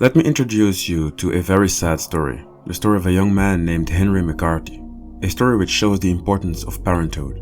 Let me introduce you to a very sad story, the story of a young man named Henry McCarthy, a story which shows the importance of parenthood.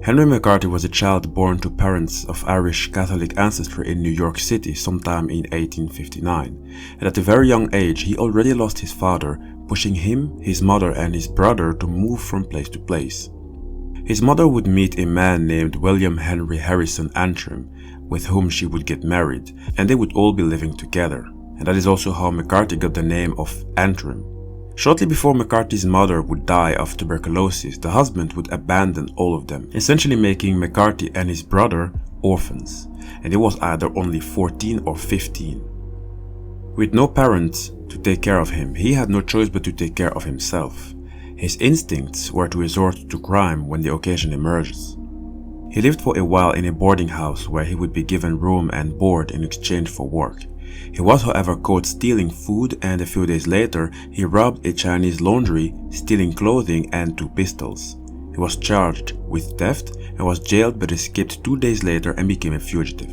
Henry McCarthy was a child born to parents of Irish Catholic ancestry in New York City sometime in 1859, and at a very young age he already lost his father, pushing him, his mother and his brother to move from place to place. His mother would meet a man named William Henry Harrison Antrim, with whom she would get married, and they would all be living together. And that is also how McCarthy got the name of Antrim. Shortly before McCarthy's mother would die of tuberculosis, the husband would abandon all of them, essentially making McCarthy and his brother orphans, and he was either only 14 or 15. With no parents to take care of him, he had no choice but to take care of himself. His instincts were to resort to crime when the occasion emerges. He lived for a while in a boarding house where he would be given room and board in exchange for work. He was however caught stealing food, and a few days later he robbed a Chinese laundry, stealing clothing and 2 pistols. He was charged with theft and was jailed, but escaped 2 days later and became a fugitive.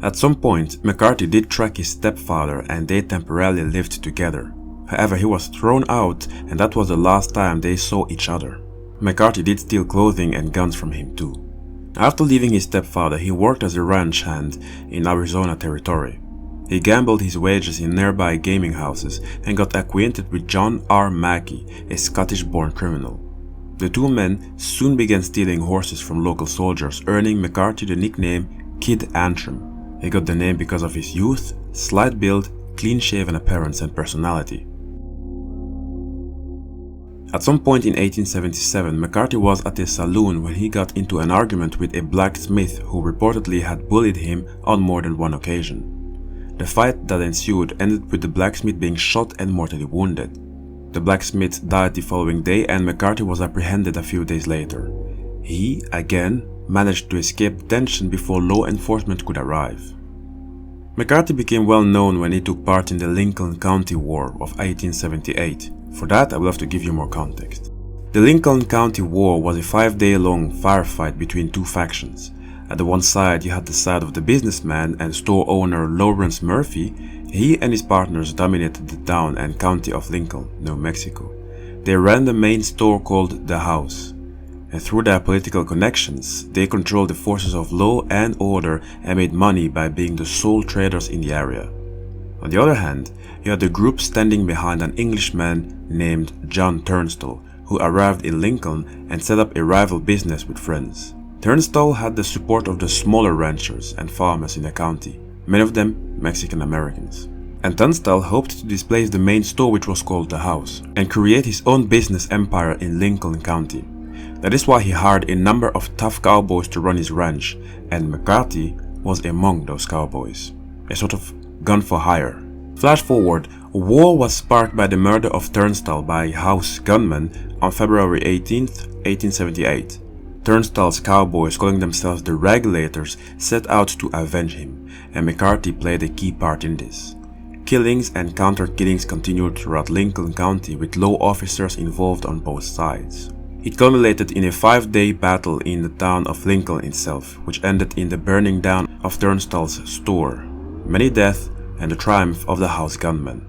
At some point, McCarthy did track his stepfather and they temporarily lived together. However, he was thrown out, and that was the last time they saw each other. McCarthy did steal clothing and guns from him too. After leaving his stepfather, he worked as a ranch hand in Arizona territory. He gambled his wages in nearby gaming houses and got acquainted with John R. Mackey, a Scottish-born criminal. The two men soon began stealing horses from local soldiers, earning McCarthy the nickname Kid Antrim. He got the name because of his youth, slight build, clean-shaven appearance and personality. At some point in 1877, McCarthy was at a saloon when he got into an argument with a blacksmith who reportedly had bullied him on more than one occasion. The fight that ensued ended with the blacksmith being shot and mortally wounded. The blacksmith died the following day and McCarthy was apprehended a few days later. He, again, managed to escape detention before law enforcement could arrive. McCarthy became well known when he took part in the Lincoln County War of 1878. For that, I will have to give you more context. The Lincoln County War was a 5-day-long firefight between two factions. At the one side, you had the side of the businessman and store owner Lawrence Murphy. He and his partners dominated the town and county of Lincoln, New Mexico. They ran the main store called The House. And through their political connections, they controlled the forces of law and order and made money by being the sole traders in the area. On the other hand, you had the group standing behind an Englishman named John Turnstall, who arrived in Lincoln and set up a rival business with friends. Turnstall had the support of the smaller ranchers and farmers in the county, many of them Mexican Americans. And Turnstall hoped to displace the main store, which was called The House, and create his own business empire in Lincoln County. That is why he hired a number of tough cowboys to run his ranch, and McCarthy was among those cowboys, a sort of gun for hire. Flash forward, a war was sparked by the murder of Turnstall by a house gunman on February 18, 1878. Turnstall's cowboys, calling themselves the Regulators, set out to avenge him, and McCarthy played a key part in this. Killings and counter-killings continued throughout Lincoln County, with law officers involved on both sides. It culminated in a 5-day battle in the town of Lincoln itself, which ended in the burning down of Turnstall's store, many deaths, and the triumph of the house gunman.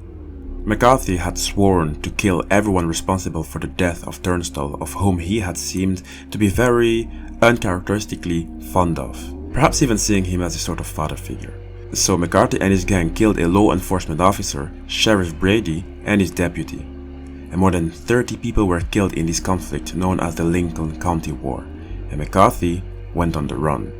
McCarthy had sworn to kill everyone responsible for the death of Turnstall, of whom he had seemed to be very uncharacteristically fond of, perhaps even seeing him as a sort of father figure. So McCarthy and his gang killed a law enforcement officer, Sheriff Brady, and his deputy. And more than 30 people were killed in this conflict known as the Lincoln County War, and McCarthy went on the run.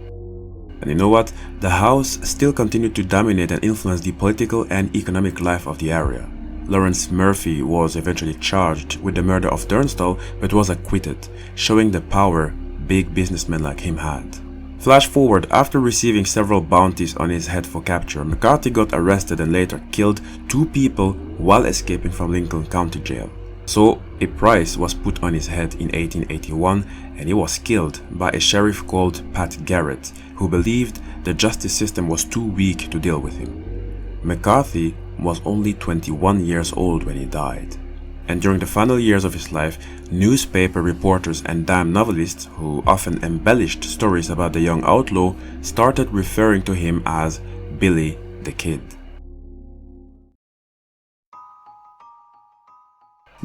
And you know what? The House still continued to dominate and influence the political and economic life of the area. Lawrence Murphy was eventually charged with the murder of Turnstall but was acquitted, showing the power big businessmen like him had. Flash forward, after receiving several bounties on his head for capture, McCarthy got arrested and later killed 2 people while escaping from Lincoln County Jail. So a price was put on his head in 1881 and he was killed by a sheriff called Pat Garrett, who believed the justice system was too weak to deal with him. McCarthy was only 21 years old when he died. And during the final years of his life, newspaper reporters and dime novelists, who often embellished stories about the young outlaw, started referring to him as Billy the Kid.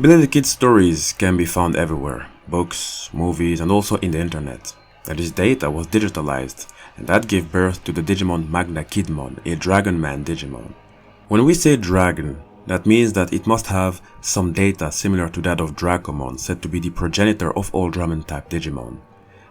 Billy the Kid's stories can be found everywhere, books, movies, and also in the internet. And his data was digitalized, and that gave birth to the Digimon Magnakidmon, a Dragon Man Digimon. When we say dragon, that means that it must have some data similar to that of Dracomon, said to be the progenitor of all Dragon type Digimon.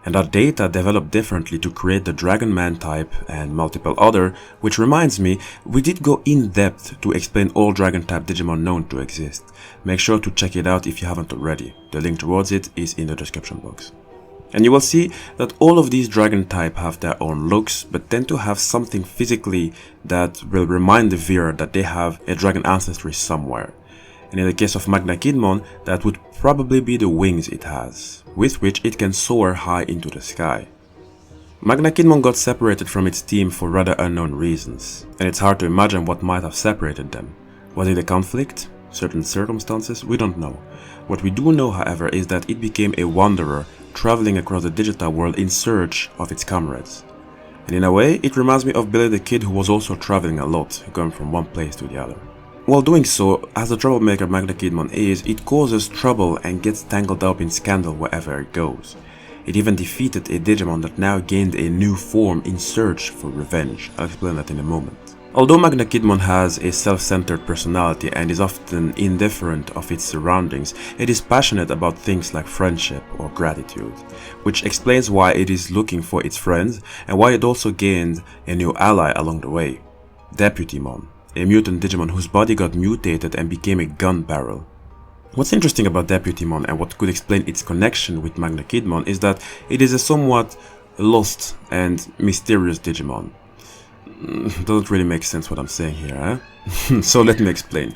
And that data developed differently to create the Dragon Man type and multiple other, which reminds me, we did go in depth to explain all Dragon type Digimon known to exist. Make sure to check it out if you haven't already. The link towards it is in the description box. And you will see that all of these Dragon type have their own looks, but tend to have something physically that will remind the viewer that they have a Dragon ancestry somewhere. And in the case of Magnakidmon, that would probably be the wings it has, with which it can soar high into the sky. Magnakidmon got separated from its team for rather unknown reasons, and it's hard to imagine what might have separated them. Was it a conflict? Certain circumstances? We don't know. What we do know, however, is that it became a wanderer traveling across the digital world in search of its comrades. And in a way, it reminds me of Billy the Kid, who was also traveling a lot, going from one place to the other. While doing so, as the troublemaker Magnakidmon is, it causes trouble and gets tangled up in scandal wherever it goes. It even defeated a Digimon that now gained a new form in search for revenge. I'll explain that in a moment. Although Magnakidmon has a self-centered personality and is often indifferent of its surroundings, it is passionate about things like friendship or gratitude, which explains why it is looking for its friends and why it also gained a new ally along the way, Deputymon, a mutant Digimon whose body got mutated and became a gun barrel. What's interesting about Deputymon and what could explain its connection with Magnakidmon is that it is a somewhat lost and mysterious Digimon. Doesn't really make sense what I'm saying here, eh? So let me explain.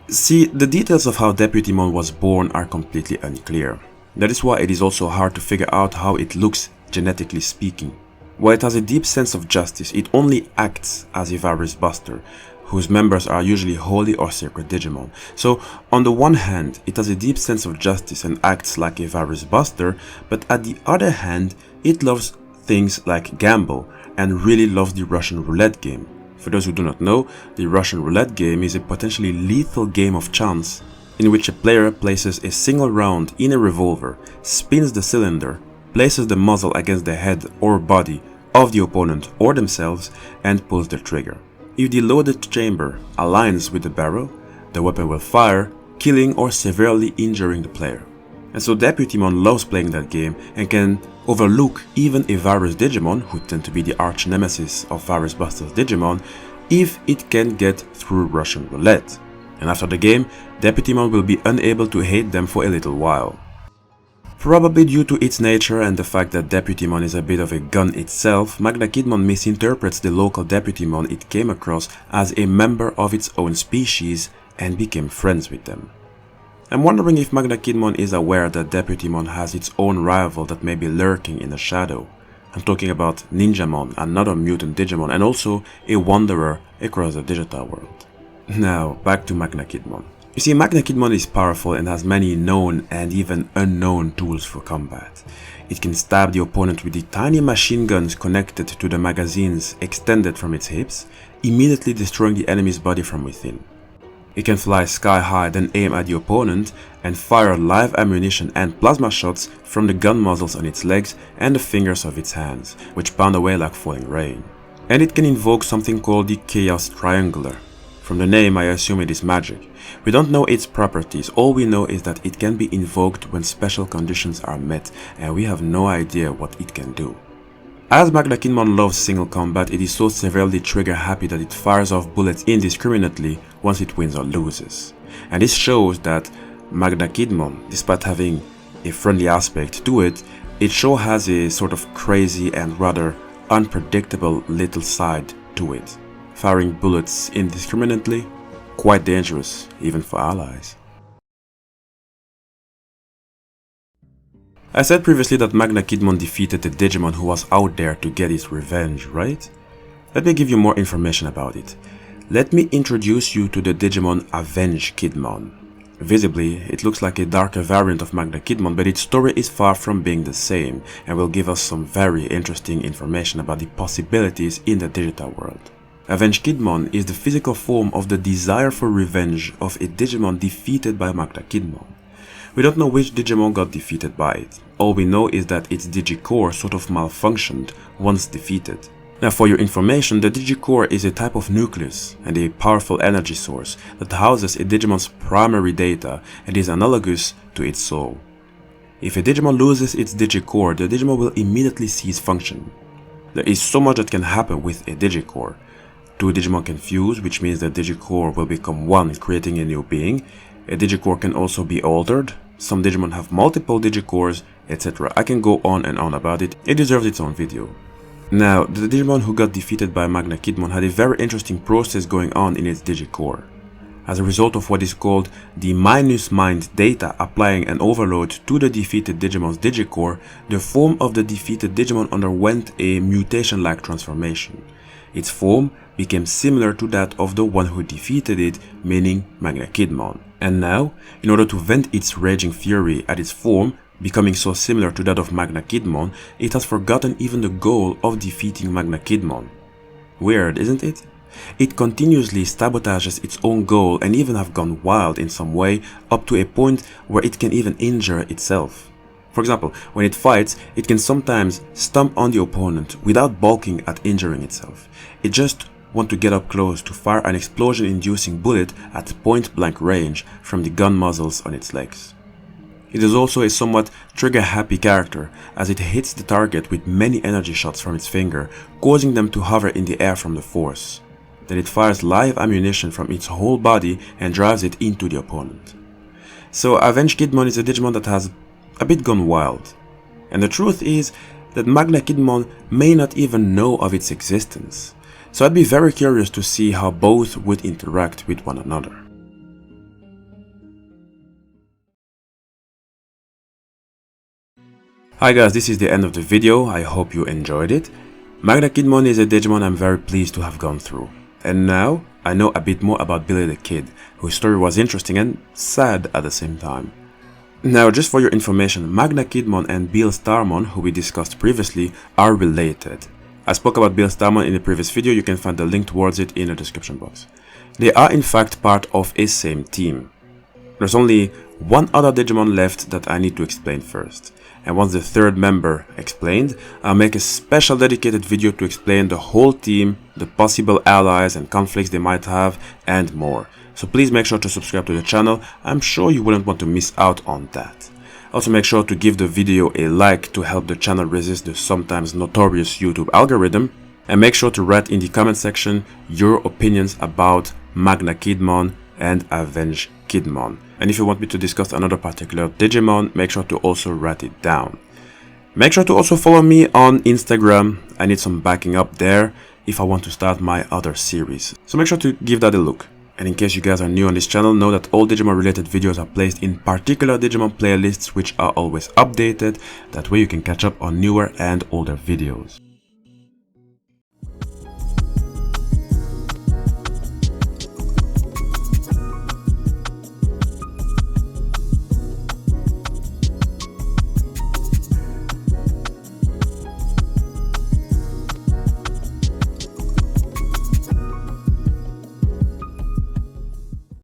See, the details of how Deputymon was born are completely unclear. That is why it is also hard to figure out how it looks genetically speaking. While it has a deep sense of justice, it only acts as a virus buster, whose members are usually holy or sacred Digimon. So, on the one hand, it has a deep sense of justice and acts like a virus buster, but at the other hand, it loves things like gamble and really loves the Russian roulette game. For those who do not know, the Russian roulette game is a potentially lethal game of chance in which a player places a single round in a revolver, spins the cylinder, places the muzzle against the head or body of the opponent or themselves, and pulls the trigger. If the loaded chamber aligns with the barrel, the weapon will fire, killing or severely injuring the player. And so Deputymon loves playing that game and can overlook even a virus Digimon, who tend to be the arch nemesis of Virus Busters Digimon, if it can get through Russian roulette. And after the game, Deputymon will be unable to hate them for a little while. Probably due to its nature and the fact that Deputymon is a bit of a gun itself, Magnakidmon misinterprets the local Deputymon it came across as a member of its own species and became friends with them. I'm wondering if Magnakidmon is aware that Deputymon has its own rival that may be lurking in the shadow. I'm talking about Ninjamon, another mutant Digimon and also a wanderer across the digital world. Now, back to Magnakidmon. You see, Magnakidmon is powerful and has many known and even unknown tools for combat. It can stab the opponent with the tiny machine guns connected to the magazines extended from its hips, immediately destroying the enemy's body from within. It can fly sky high, then aim at the opponent and fire live ammunition and plasma shots from the gun muzzles on its legs and the fingers of its hands, which pound away like falling rain. And it can invoke something called the Chaos Triangular. From the name, I assume it is magic. We don't know its properties, all we know is that it can be invoked when special conditions are met, and we have no idea what it can do. As Magnakidmon loves single combat, it is so severely trigger happy that it fires off bullets indiscriminately once it wins or loses. And this shows that Magnakidmon, despite having a friendly aspect to it, it sure has a sort of crazy and rather unpredictable little side to it. Firing bullets indiscriminately, quite dangerous even for allies. I said previously that Magnakidmon defeated the Digimon who was out there to get its revenge, right? Let me give you more information about it. Let me introduce you to the Digimon Avengekidmon. Visibly, it looks like a darker variant of Magnakidmon, but its story is far from being the same and will give us some very interesting information about the possibilities in the digital world. Avengekidmon is the physical form of the desire for revenge of a Digimon defeated by Magnakidmon. We don't know which Digimon got defeated by it. All we know is that its Digicore sort of malfunctioned once defeated. Now, for your information, the Digicore is a type of nucleus and a powerful energy source that houses a Digimon's primary data and is analogous to its soul. If a Digimon loses its Digicore, the Digimon will immediately cease function. There is so much that can happen with a Digicore. Two Digimon can fuse, which means that Digicore will become one, creating a new being. A Digicore can also be altered. Some Digimon have multiple Digicores, etc. I can go on and on about it. It deserves its own video. Now, the Digimon who got defeated by Magnakidmon had a very interesting process going on in its Digicore. As a result of what is called the minus mind data applying an overload to the defeated Digimon's Digicore, the form of the defeated Digimon underwent a mutation-like transformation. Its form became similar to that of the one who defeated it, meaning Magnakidmon. And now, in order to vent its raging fury at its form, becoming so similar to that of Magnakidmon, it has forgotten even the goal of defeating Magnakidmon. Weird, isn't it? It continuously sabotages its own goal and even have gone wild in some way, up to a point where it can even injure itself. For example, when it fights, it can sometimes stomp on the opponent without balking at injuring itself. It just wants to get up close to fire an explosion-inducing bullet at point-blank range from the gun muzzles on its legs. It is also a somewhat trigger-happy character, as it hits the target with many energy shots from its finger, causing them to hover in the air from the force. Then it fires live ammunition from its whole body and drives it into the opponent. So Avengekidmon is a Digimon that has a bit gone wild. And the truth is that Magnakidmon may not even know of its existence. So I'd be very curious to see how both would interact with one another. Hi guys, this is the end of the video. I hope you enjoyed it. Magnakidmon is a Digimon I'm very pleased to have gone through. And now I know a bit more about Billy the Kid, whose story was interesting and sad at the same time. Now, just for your information, Magnakidmon and BEELSTARMON, who we discussed previously, are related. I spoke about BEELSTARMON in the previous video. You can find the link towards it in the description box. They are in fact part of a same team. There's only one other Digimon left that I need to explain first. And once the third member explained, I'll make a special dedicated video to explain the whole team, the possible allies and conflicts they might have, and more. So please make sure to subscribe to the channel. I'm sure you wouldn't want to miss out on that. Also make sure to give the video a like to help the channel resist the sometimes notorious YouTube algorithm. And make sure to write in the comment section your opinions about Magnakidmon and Avengekidmon. And if you want me to discuss another particular Digimon, make sure to also write it down. Make sure to also follow me on Instagram. I need some backing up there if I want to start my other series. So make sure to give that a look. And in case you guys are new on this channel, know that all Digimon related videos are placed in particular Digimon playlists which are always updated. That way you can catch up on newer and older videos.